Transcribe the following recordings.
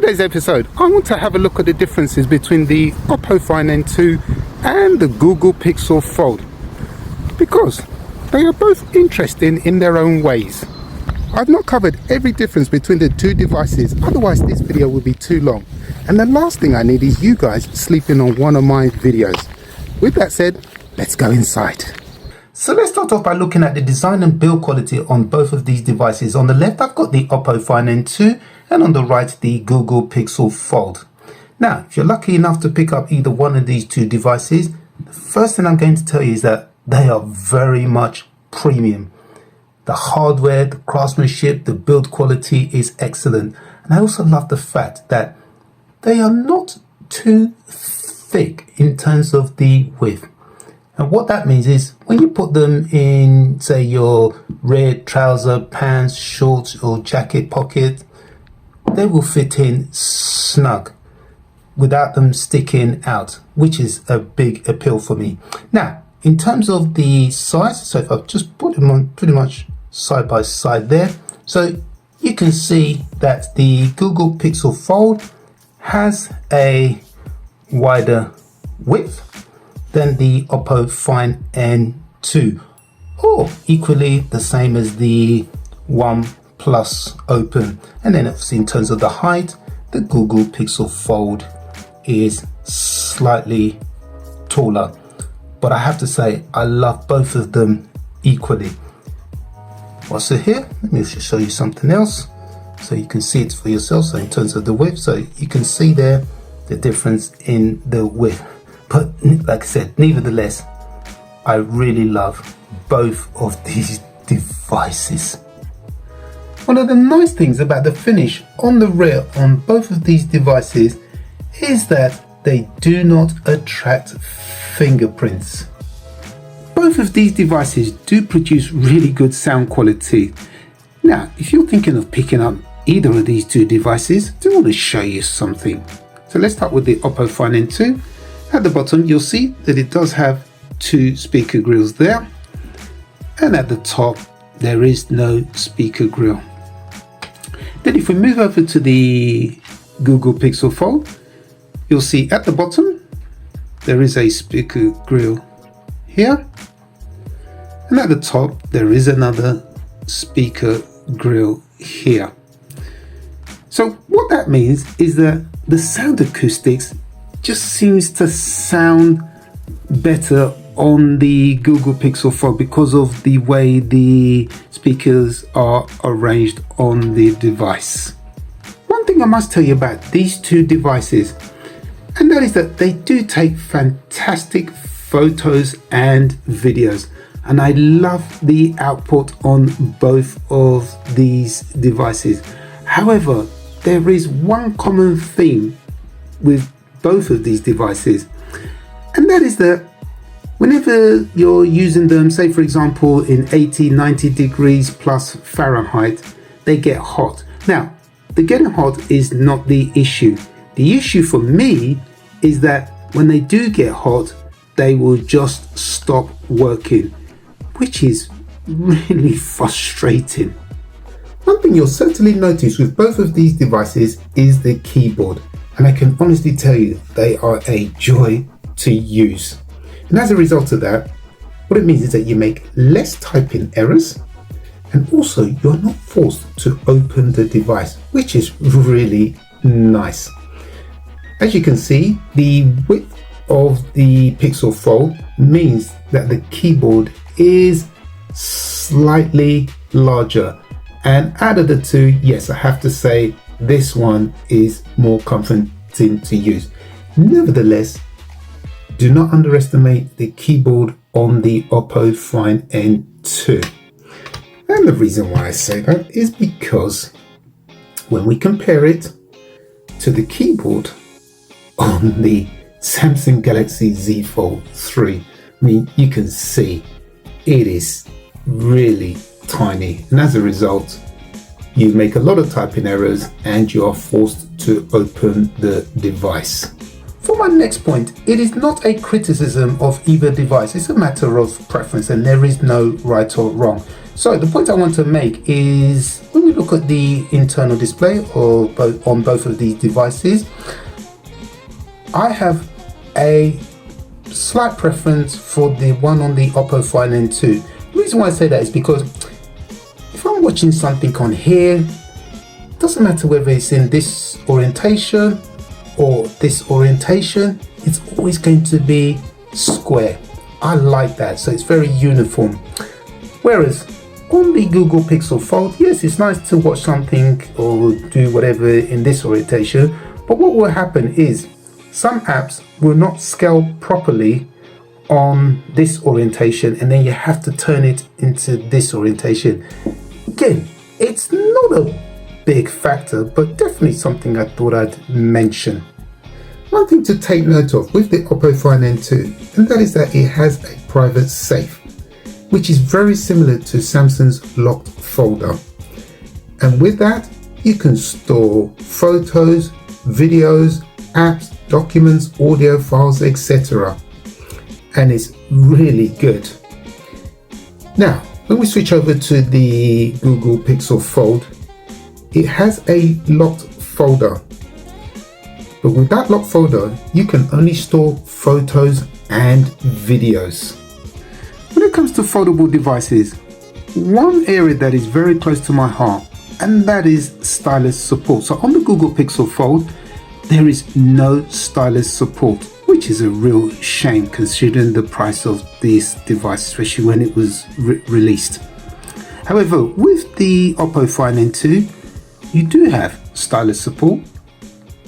today's episode, I want to have a look at the differences between the Oppo Find N2 and the Google Pixel Fold, because they are both interesting in their own ways. I've not covered every difference between the two devices, otherwise this video would be too long. And the last thing I need is you guys sleeping on one of my videos. With that said, let's go inside. So let's start off by looking at the design and build quality on both of these devices. On the left, I've got the Oppo Find N2, and on the right, the Google Pixel Fold. Now, if you're lucky enough to pick up either one of these two devices, the first thing I'm going to tell you is that they are very much premium. The hardware, the craftsmanship, the build quality is excellent. And I also love the fact that they are not too thick in terms of the width. And what that means is when you put them in, say, your rear trouser, pants, shorts or jacket pocket, they will fit in snug without them sticking out, which is a big appeal for me. Now, in terms of the size, so if I just put them on pretty much side by side there, so you can see that the Google Pixel Fold has a wider width than the Oppo Find N2, or equally the same as the OnePlus Open. And then obviously in terms of the height, the Google Pixel Fold is slightly taller. But I have to say, I love both of them equally. Also here, let me just show you something else so you can see it for yourself. So in terms of the width, so you can see there the difference in the width. But like I said, nevertheless, I really love both of these devices. One of the nice things about the finish on the rear on both of these devices is that they do not attract fingerprints. Both of these devices do produce really good sound quality. Now, if you're thinking of picking up either of these two devices, I do want to show you something. So let's start with the Oppo Find N2. At the bottom, you'll see that it does have two speaker grills there. And at the top, there is no speaker grill. Then if we move over to the Google Pixel Fold, you'll see at the bottom, there is a speaker grill here. And at the top, there is another speaker grill here. So what that means is that the sound acoustics just seems to sound better on the Google Pixel Fold because of the way the speakers are arranged on the device. One thing I must tell you about these two devices, and that is that they do take fantastic photos and videos, and I love the output on both of these devices. However, there is one common theme with both of these devices, and that is that whenever you're using them, say for example in 80-90 degrees plus Fahrenheit, they get hot. Now, the getting hot is not the issue. The issue for me is that when they do get hot, they will just stop working, which is really frustrating. One thing you'll certainly notice with both of these devices is the keyboard. And I can honestly tell you, they are a joy to use. And as a result of that, what it means is that you make less typing errors, and also you're not forced to open the device, which is really nice. As you can see, the width of the Pixel Fold means that the keyboard is slightly larger. And out of the two, yes, I have to say, this one is more comforting to use. Nevertheless, do not underestimate the keyboard on the Oppo Find N2. And the reason why I say that is because when we compare it to the keyboard on the Samsung Galaxy Z Fold 3, I mean, you can see it is really tiny. And as a result, you make a lot of typing errors and you are forced to open the device. For my next point, it is not a criticism of either device, it's a matter of preference and there is no right or wrong. So the point I want to make is when we look at the internal display on both of these devices, I have a slight preference for the one on the Oppo Find N2. The reason why I say that is because if I'm watching something on here, it doesn't matter whether it's in this orientation or this orientation, it's always going to be square. I like that, so it's very uniform. Whereas on the Google Pixel Fold, yes, it's nice to watch something or do whatever in this orientation, but what will happen is some apps will not scale properly on this orientation, and then you have to turn it into this orientation. Again, it's not a big factor, but definitely something I thought I'd mention. One thing to take note of with the Oppo Find N2, and that is that it has a private safe, which is very similar to Samsung's locked folder. And with that, you can store photos, videos, apps, documents, audio files, etc. And it's really good. Now, when we switch over to the Google Pixel Fold, it has a locked folder. But with that locked folder, you can only store photos and videos. When it comes to foldable devices, one area that is very close to my heart, and that is Stylus Support. So on the Google Pixel Fold, there is no Stylus support, which is a real shame considering the price of this device, especially when it was released. However, with the Oppo Find N2, you do have Stylus support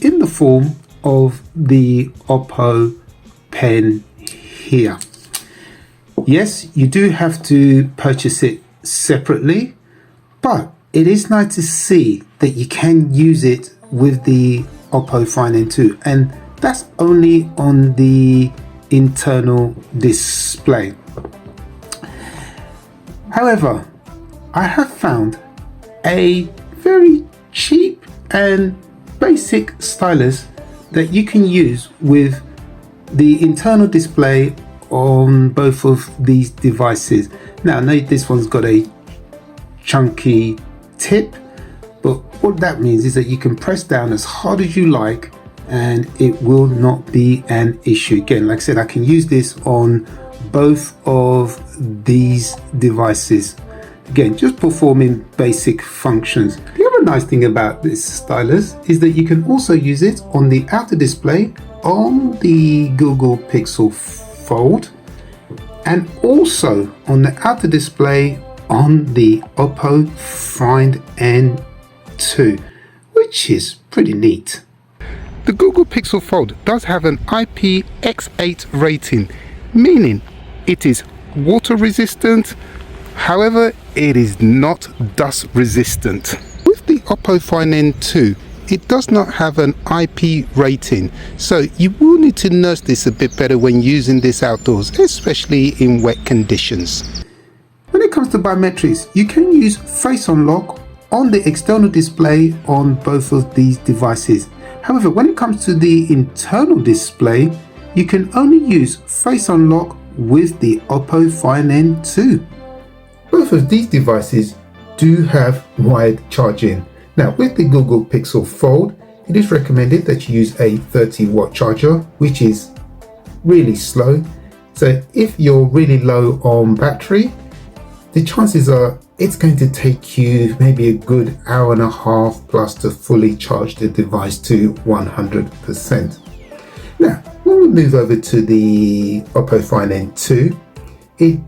in the form of the Oppo pen here. Yes, you do have to purchase it separately, but it is nice to see that you can use it with the Oppo Find N2, and that's only on the internal display. However, I have found a very cheap and basic stylus that you can use with the internal display on both of these devices. Now, I know this one's got a chunky tip, but what that means is that you can press down as hard as you like and it will not be an issue. Again, like I said, I can use this on both of these devices. Again, just performing basic functions. The other nice thing about this stylus is that you can also use it on the outer display on the Google Pixel Fold, and also on the outer display on the Oppo Find N2, which is pretty neat. The Google Pixel Fold does have an IPX8 rating, meaning it is water resistant. However, it is not dust resistant. With the Oppo Find N2, it does not have an IP rating, so you will need to nurse this a bit better when using this outdoors, especially in wet conditions. When it comes to biometrics, you can use Face Unlock on the external display on both of these devices. However, when it comes to the internal display, you can only use Face Unlock with the Oppo Find N2. Both of these devices do have wired charging. Now, with the Google Pixel Fold, it is recommended that you use a 30-watt charger, which is really slow. So if you're really low on battery, the chances are it's going to take you maybe a good hour and a half plus to fully charge the device to 100%. Now, when we move over to the Oppo Find N2, it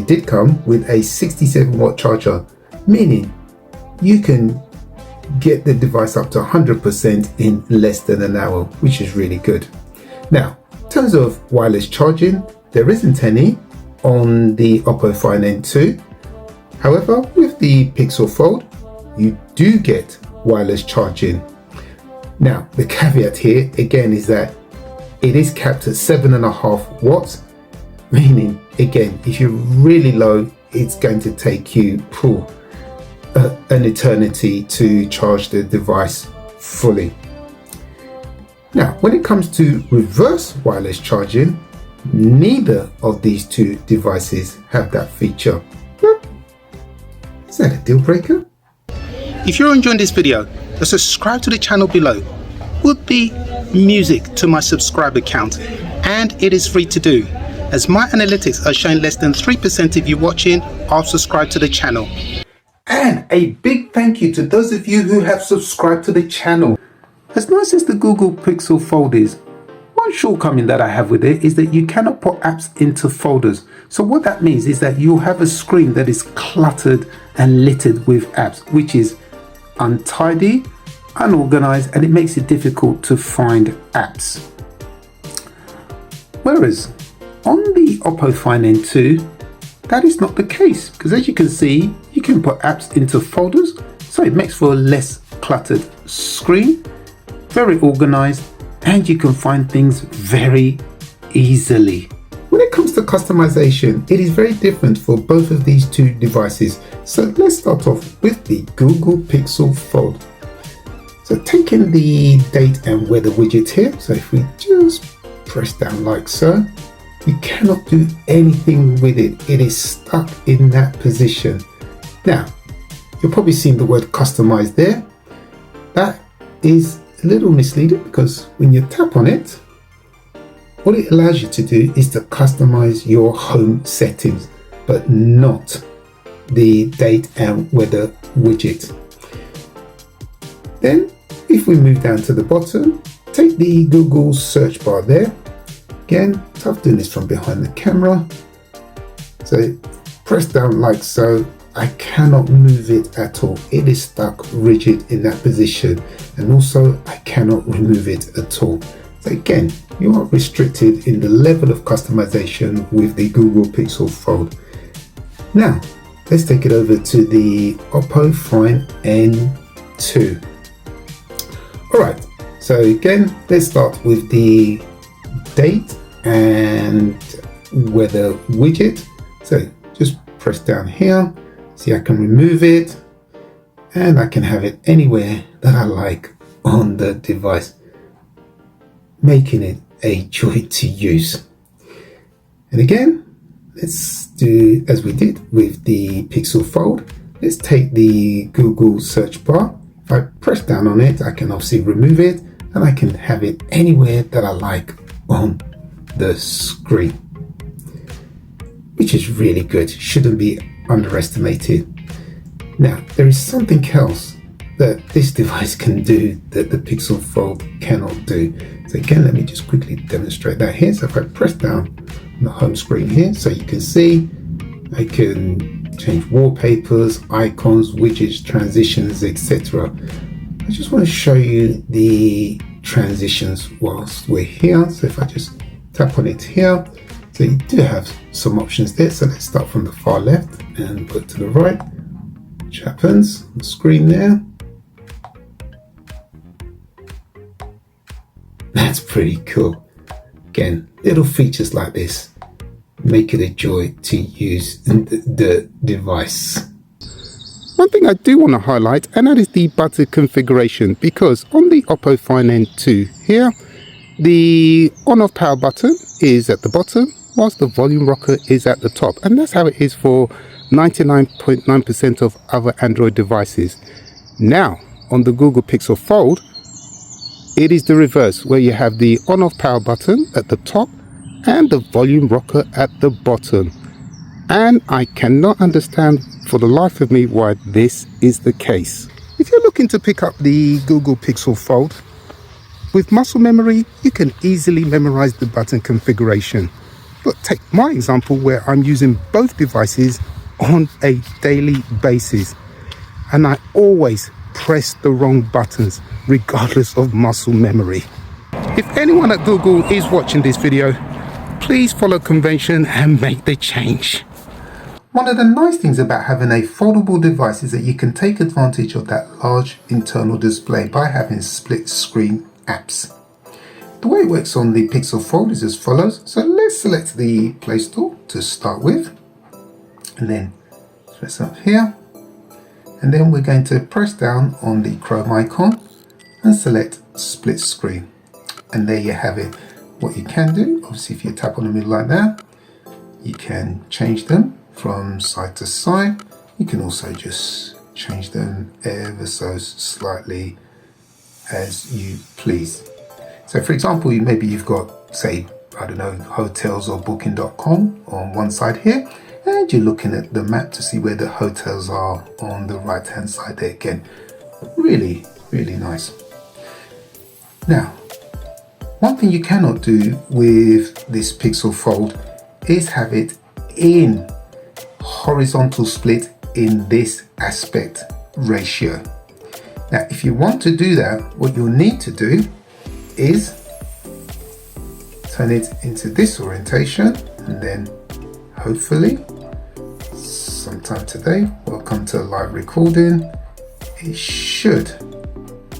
did come with a 67-watt charger, meaning you can get the device up to 100% in less than an hour, which is really good. Now, in terms of wireless charging, there isn't any on the Oppo Find N2. However, with the Pixel Fold, you do get wireless charging. Now, the caveat here again is that it is capped at 7.5 watts, meaning again, if you're really low, it's going to take you an eternity to charge the device fully. Now, when it comes to reverse wireless charging, neither of these two devices have that feature. But that a deal breaker? If you're enjoying this video, the subscribe to the channel below would be music to my subscriber count, and it is free to do, as my analytics are showing less than 3% of you watching are subscribed to the channel. And a big thank you to those of you who have subscribed to the channel. As nice as the Google Pixel Fold is, one shortcoming that I have with it is that you cannot put apps into folders. So what that means is that you'll have a screen that is cluttered and littered with apps, which is untidy, unorganized, and it makes it difficult to find apps. Whereas on the Oppo Find N2, that is not the case, because as you can see, you can put apps into folders, so it makes for a less cluttered screen, very organized, and you can find things very easily. When it comes to customization, it is very different for both of these two devices. So let's start off with the Google Pixel Fold. So taking the date and weather widget here, so if we just press down like so, you cannot do anything with it. It is stuck in that position. Now, you're probably seeing the word customize there. That is a little misleading because when you tap on it, what it allows you to do is to customize your home settings, but not the date and weather widget. Then, if we move down to the bottom, take the Google search bar there. Again, tough doing this from behind the camera. So press down like so. I cannot move it at all. It is stuck rigid in that position, and also I cannot remove it at all. So again, you are restricted in the level of customization with the Google Pixel Fold. Now, let's take it over to the Oppo Find N2. Alright, so again, let's start with the date and weather widget. So just press down here. See, I can remove it and I can have it anywhere that I like on the device, making it a joy to use. And again, let's do as we did with the Pixel Fold. Let's take the Google search bar. If I press down on it, I can obviously remove it and I can have it anywhere that I like on the screen, which is really good, shouldn't be underestimated. Now, there is something else that this device can do that the Pixel Fold cannot do. So again, let me just quickly demonstrate that here. So if I press down on the home screen here, so you can see I can change wallpapers, icons, widgets, transitions, etc. I just want to show you the transitions whilst we're here. So if I just tap on it here, so you do have some options there. So let's start from the far left and put to the right, which happens on the screen there. That's pretty cool. Again, little features like this make it a joy to use the device. One thing I do want to highlight, and that is the button configuration, because on the Oppo Find N2 here, the on-off power button is at the bottom, whilst the volume rocker is at the top, and that's how it is for 99.9% of other Android devices. Now, on the Google Pixel Fold, it is the reverse, where you have the on-off power button at the top and the volume rocker at the bottom. And I cannot understand for the life of me why this is the case. If you're looking to pick up the Google Pixel Fold, with muscle memory, you can easily memorize the button configuration. But take my example where I'm using both devices on a daily basis, and I always press the wrong buttons regardless of muscle memory. If anyone at Google is watching this video, please follow convention and make the change. One of the nice things about having a foldable device is that you can take advantage of that large internal display by having split screen apps. The way it works on the Pixel Fold is as follows. So let's select the Play Store to start with, and then press up here, and then we're going to press down on the Chrome icon and select split screen, and there you have it. What you can do, obviously if you tap on the middle like that, you can change them from side to side. You can also just change them ever so slightly as you please. So for example, maybe you've got, say, I don't know, hotels or booking.com on one side here, and you're looking at the map to see where the hotels are on the right hand side there again. Really, really nice. Now, one thing you cannot do with this Pixel Fold is have it in horizontal split in this aspect ratio. Now, if you want to do that, what you'll need to do is turn it into this orientation, and then hopefully sometime today, welcome to a live recording, it should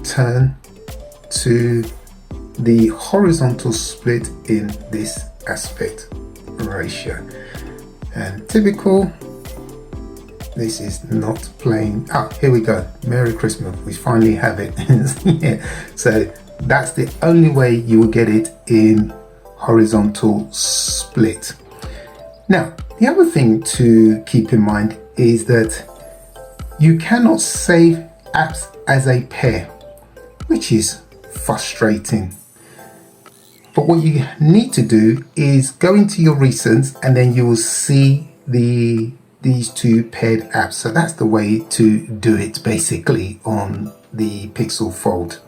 turn to the horizontal split in this aspect ratio. And typical, this is not playing. Here we go. Merry Christmas. We finally have it. Yeah. So that's the only way you will get it in horizontal split. Now, the other thing to keep in mind is that you cannot save apps as a pair, which is frustrating. But what you need to do is go into your recents, and then you will see these two paired apps. So that's the way to do it basically on the Pixel Fold.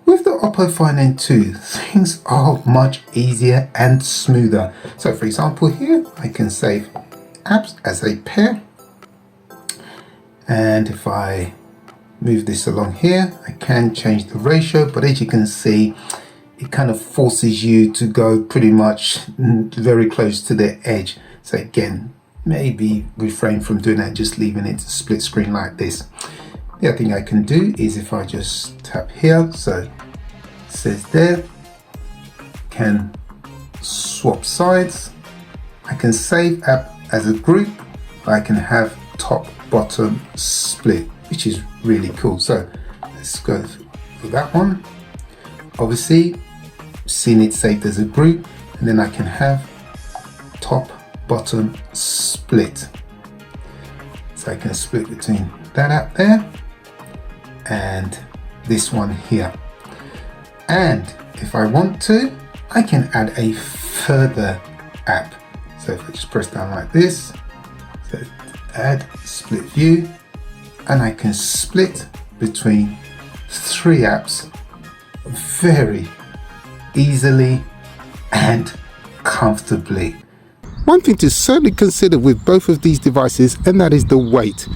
With the Oppo Find N2, things are much easier and smoother. So for example here, I can save apps as a pair. And if I move this along here, I can change the ratio, but as you can see, it kind of forces you to go pretty much very close to the edge. So again, maybe refrain from doing that, just leaving it split screen like this. The other thing I can do is if I just tap here, so it says there, can swap sides. I can save app as a group, but I can have top bottom split, which is really cool. So let's go for that one. Obviously, seen it saved as a group, and then I can have top bottom split. So I can split between that app there and this one here. And if I want to, I can add a further app. So if I just press down like this, so add split view, and I can split between 3 apps very easily and comfortably. One thing to certainly consider with both of these devices, and that is the weight,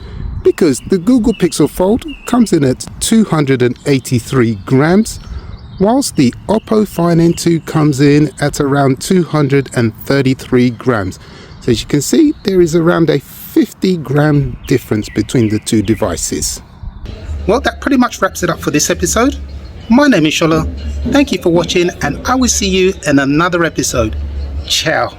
because the Google Pixel Fold comes in at 283 grams, whilst the Oppo Find N2 comes in at around 233 grams. So as you can see, there is around a 50-gram difference between the two devices. Well, that pretty much wraps it up for this episode. My name is Shola. Thank you for watching, and I will see you in another episode. Ciao.